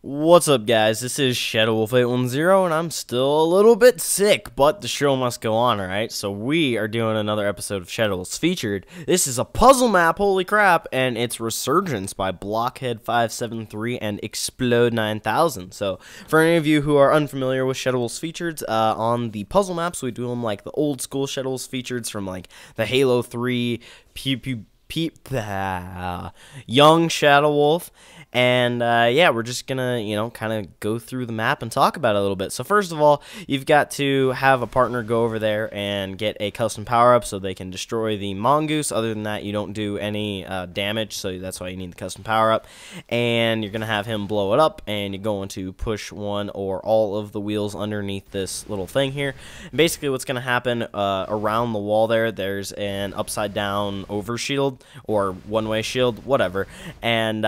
What's up, guys? This is ShadowWolf810, and I'm still a little bit sick, but the show must go on, alright? So we are doing another episode of ShadowWolf Featured. This is a puzzle map, holy crap, and it's Resurgence by Blockhead573 and Explode9000. So for any of you who are unfamiliar with ShadowWolf Featured, on the puzzle maps, we do them like the old school ShadowWolf Featured from like the Halo 3, Young ShadowWolf. And, yeah, we're just gonna, kind of go through the map and talk about it a little bit. So, first of all, you've got to have a partner go over there and get a custom power-up so they can destroy the mongoose. Other than that, you don't do any damage, so that's why you need the custom power-up. And you're gonna have him blow it up, and you're going to push one or all of the wheels underneath this little thing here. And basically, what's gonna happen around the wall there's an upside-down overshield, or one-way shield, whatever. And,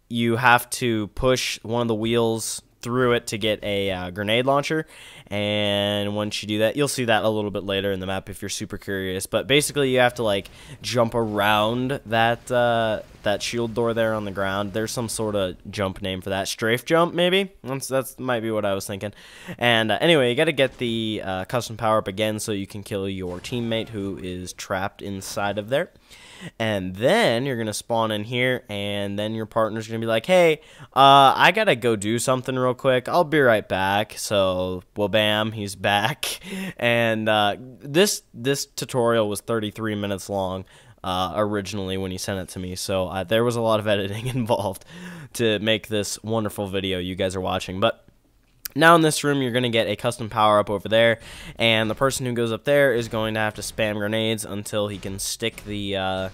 you have to push one of the wheels through it to get a grenade launcher, and once you do that, you'll see that a little bit later in the map if you're super curious. But basically, you have to like jump around that that shield door there on the ground. There's some sort of jump name for that, strafe jump maybe. That's might be what I was thinking. And anyway, you got to get the custom power up again so you can kill your teammate who is trapped inside of there. And then you're going to spawn in here, and then your partner's going to be like, hey, I got to go do something real quick. I'll be right back. So, well, bam, he's back. And this tutorial was 33 minutes long originally when he sent it to me. So there was a lot of editing involved to make this wonderful video you guys are watching. But now in this room, you're going to get a custom power-up over there, and the person who goes up there is going to have to spam grenades until he can stick the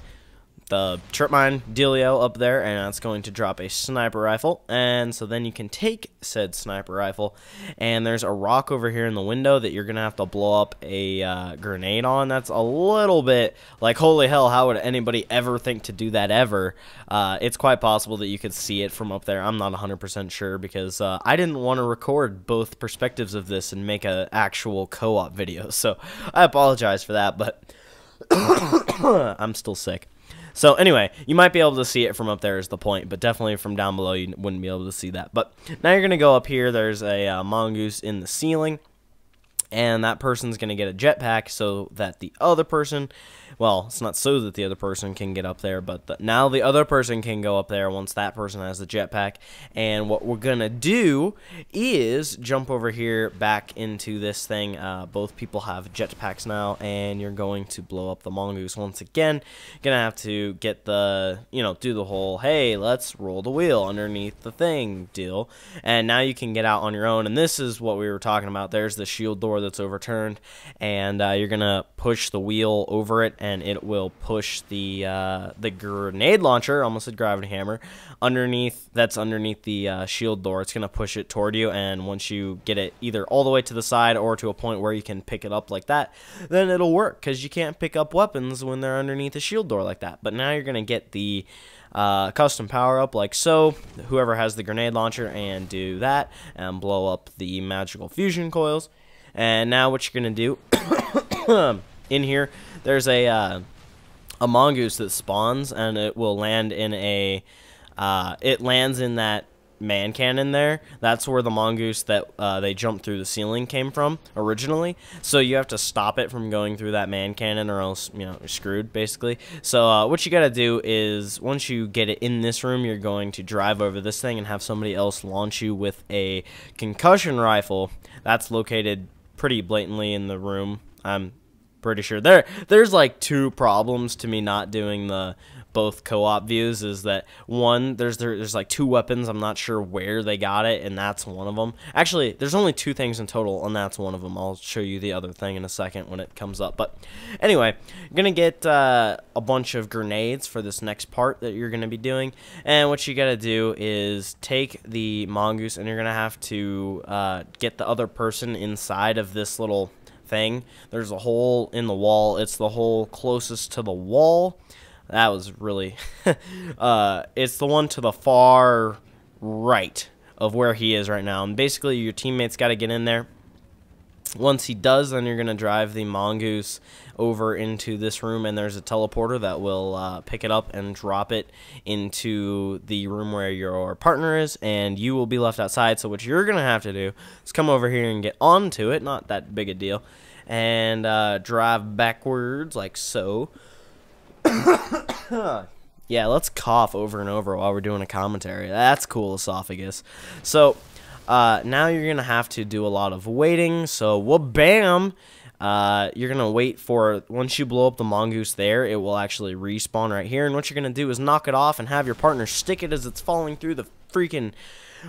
trip mine dealio up there, and that's going to drop a sniper rifle. And so then you can take said sniper rifle, and there's a rock over here in the window that you're going to have to blow up a grenade on. That's a little bit like, holy hell, how would anybody ever think to do that ever? It's quite possible that you could see it from up there. I'm not 100% sure because I didn't want to record both perspectives of this and make an actual co-op video, so I apologize for that, but I'm still sick. So anyway, you might be able to see it from up there is the point, but definitely from down below you wouldn't be able to see that. But now you're going to go up here. There's a mongoose in the ceiling, and that person's going to get a jetpack so that the other person, well, it's not so that the other person can get up there, but now the other person can go up there once that person has the jetpack. And what we're going to do is jump over here back into this thing. Both people have jetpacks now, and you're going to blow up the mongoose once again. You're going to have to get the, do the whole, hey, let's roll the wheel underneath the thing deal. And now you can get out on your own, and this is what we were talking about. There's the shield door that's overturned, and you're going to push the wheel over it, and it will push the grenade launcher, almost a gravity hammer, underneath the shield door. It's going to push it toward you, and once you get it either all the way to the side or to a point where you can pick it up like that, then it'll work, because you can't pick up weapons when they're underneath a shield door like that. But now you're going to get the custom power-up like so, whoever has the grenade launcher, and do that, and blow up the magical fusion coils. And now what you're going to do, in here, there's a mongoose that spawns, and it will land in it lands in that man cannon there. That's where the mongoose that they jumped through the ceiling came from originally. So you have to stop it from going through that man cannon, or else, you're screwed, basically. So what you got to do is, once you get it in this room, you're going to drive over this thing and have somebody else launch you with a concussion rifle. That's located pretty blatantly in the room. I'm pretty sure there's like two problems to me not doing the both co-op views. Is that one, there's like two weapons, I'm not sure where they got it, and that's one of them. Actually, there's only two things in total, and that's one of them. I'll show you the other thing in a second when it comes up. But anyway, you're gonna get a bunch of grenades for this next part that you're gonna be doing, and what you gotta do is take the mongoose, and you're gonna have to get the other person inside of this little thing. There's a hole in the wall. It's the hole closest to the wall. That was really it's the one to the far right of where he is right now, and basically your teammate's got to get in there. Once he does, then you're going to drive the mongoose over into this room, and there's a teleporter that will pick it up and drop it into the room where your partner is, and you will be left outside. So what you're going to have to do is come over here and get onto it, not that big a deal, and drive backwards like so. Yeah, let's cough over and over while we're doing a commentary. That's cool, esophagus. So now you're going to have to do a lot of waiting. So, bam! You're going to wait for, once you blow up the mongoose there, it will actually respawn right here. And what you're going to do is knock it off and have your partner stick it as it's falling through the freaking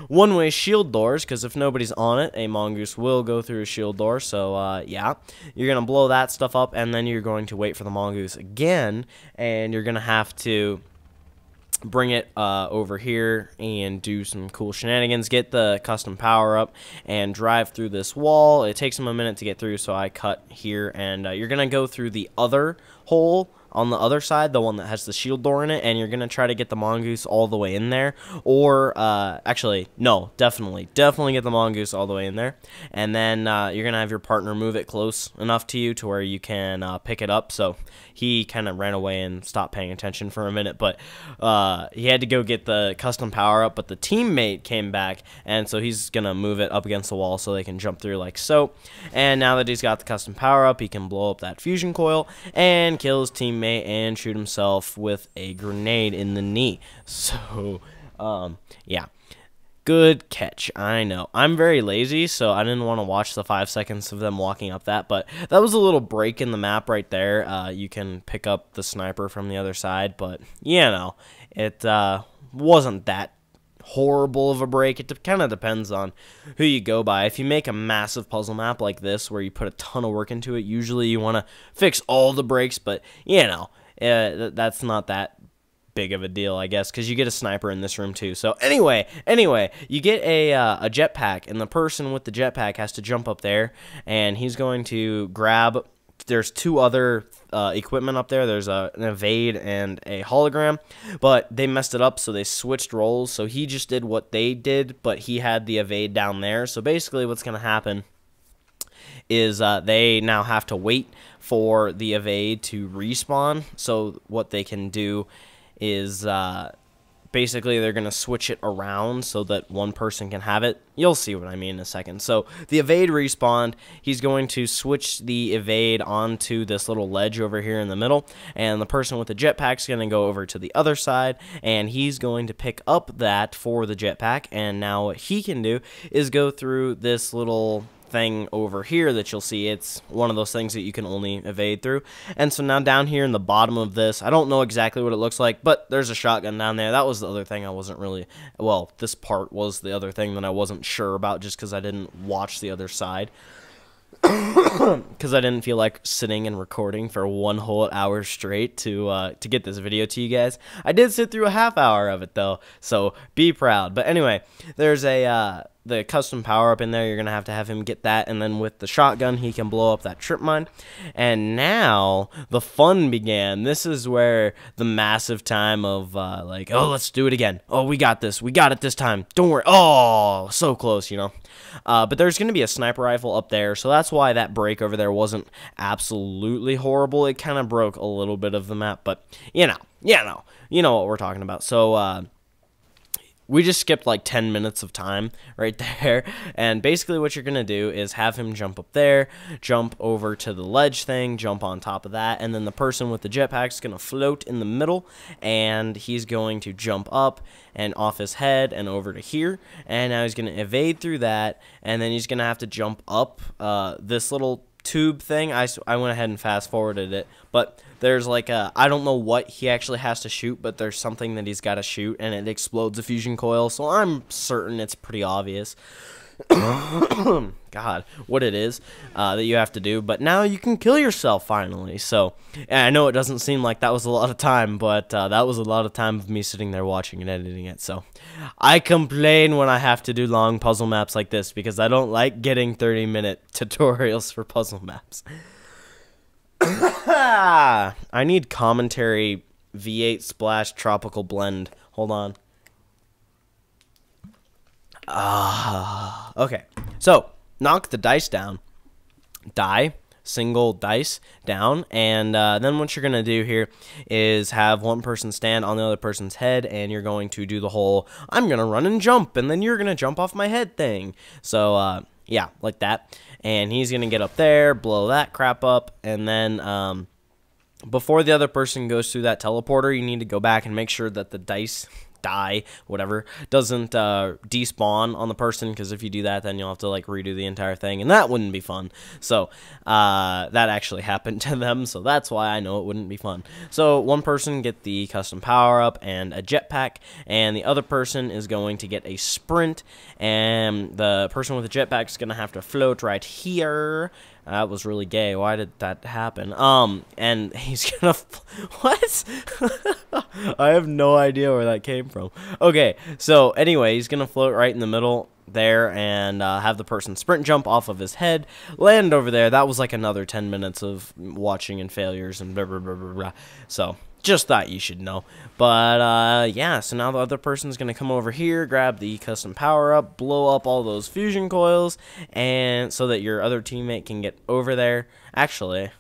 one-way shield doors, because if nobody's on it, a mongoose will go through a shield door. So, yeah, you're going to blow that stuff up, and then you're going to wait for the mongoose again, and you're going to have to bring it over here and do some cool shenanigans, get the custom power up, and drive through this wall. It takes them a minute to get through, so I cut here, and you're going to go through the other hole on the other side, the one that has the shield door in it, and you're going to try to get the mongoose all the way in there, or, actually, no, definitely get the mongoose all the way in there, and then you're going to have your partner move it close enough to you to where you can pick it up. So he kind of ran away and stopped paying attention for a minute, but he had to go get the custom power up, but the teammate came back, and so he's going to move it up against the wall so they can jump through like so, and now that he's got the custom power up, he can blow up that fusion coil and kill his teammate and shoot himself with a grenade in the knee. So, yeah. Good catch. I know. I'm very lazy, so I didn't want to watch the 5 seconds of them walking up that, but that was a little break in the map right there. You can pick up the sniper from the other side, but, you know, it wasn't that horrible of a break. It kind of depends on who you go by. If you make a massive puzzle map like this where you put a ton of work into it, usually you want to fix all the breaks, but you know, that's not that big of a deal, I guess, because you get a sniper in this room too. So anyway, you get a jetpack, and the person with the jetpack has to jump up there, and he's going to grab, there's two other equipment up there. There's an evade and a hologram, but they messed it up, so they switched roles. So he just did what they did, but he had the evade down there. So basically what's going to happen is they now have to wait for the evade to respawn. So what they can do is basically they're going to switch it around so that one person can have it. You'll see what I mean in a second. So the evade respawned. He's going to switch the evade onto this little ledge over here in the middle, and the person with the jetpack is going to go over to the other side, and he's going to pick up that for the jetpack, and now what he can do is go through this little thing over here that you'll see. It's one of those things that you can only evade through. And so now down here in the bottom of this, I don't know exactly what it looks like, but there's a shotgun down there. That was the other thing I wasn't really, well, this part was the other thing that I wasn't sure about just because I didn't watch the other side. Because I didn't feel like sitting and recording for one whole hour straight to get this video to you guys. I did sit through a half hour of it though, so be proud. But anyway, there's a the custom power up in there. You're gonna have him get that, and then with the shotgun he can blow up that trip mine. And now the fun began. This is where the massive time of like, oh, let's do it again. Oh, we got this. We got it this time. Don't worry. Oh, so close, you know. But there's going to be a sniper rifle up there, so that's why that break over there wasn't absolutely horrible. It kind of broke a little bit of the map, but you know what we're talking about. So we just skipped like 10 minutes of time right there, and basically what you're going to do is have him jump up there, jump over to the ledge thing, jump on top of that, and then the person with the jetpack is going to float in the middle, and he's going to jump up and off his head and over to here, and now he's going to evade through that, and then he's going to have to jump up this little tube thing. I went ahead and fast forwarded it, but there's like a, I don't know what he actually has to shoot, but there's something that he's got to shoot, and it explodes a fusion coil, so I'm certain it's pretty obvious God, what it is that you have to do. But now you can kill yourself finally. So, and I know it doesn't seem like that was a lot of time, but that was a lot of time of me sitting there watching and editing it. So I complain when I have to do long puzzle maps like this because I don't like getting 30-minute tutorials for puzzle maps. I need commentary V8 splash tropical blend. Hold on. Okay. So, knock the dice down. Die. single dice down, and then what you're going to do here is have one person stand on the other person's head, and you're going to do the whole I'm going to run and jump, and then you're going to jump off my head thing. So, yeah, like that. And he's going to get up there, blow that crap up, and then before the other person goes through that teleporter, you need to go back and make sure that the die, whatever, doesn't despawn on the person, because if you do that, then you'll have to like redo the entire thing, and that wouldn't be fun. So that actually happened to them, so that's why I know it wouldn't be fun. So one person get the custom power up and a jetpack, and the other person is going to get a sprint, and the person with the jetpack is gonna have to float right here. That was really gay. Why did that happen? And he's gonna what? I have no idea where that came from. Okay, so anyway, he's gonna float right in the middle there and have the person sprint jump off of his head, land over there. That was like another 10 minutes of watching and failures and blah blah blah blah blah. So just thought you should know. But yeah, so now the other person's gonna come over here, grab the custom power up, blow up all those fusion coils, and so that your other teammate can get over there. Actually,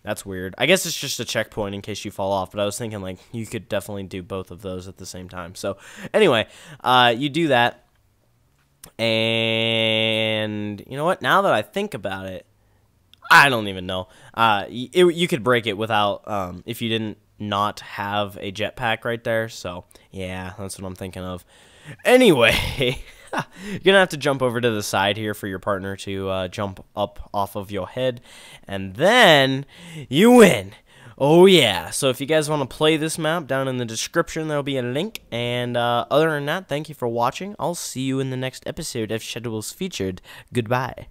that's weird. I guess it's just a checkpoint in case you fall off, but I was thinking like you could definitely do both of those at the same time. So anyway, you do that, and you know what? Now that I think about it, I don't even know. You could break it without, if you didn't not have a jetpack right there. So, yeah, that's what I'm thinking of. Anyway, you're going to have to jump over to the side here for your partner to jump up off of your head. And then you win. Oh, yeah. So if you guys want to play this map, down in the description, there'll be a link. And other than that, thank you for watching. I'll see you in the next episode of Shadows Featured. Goodbye.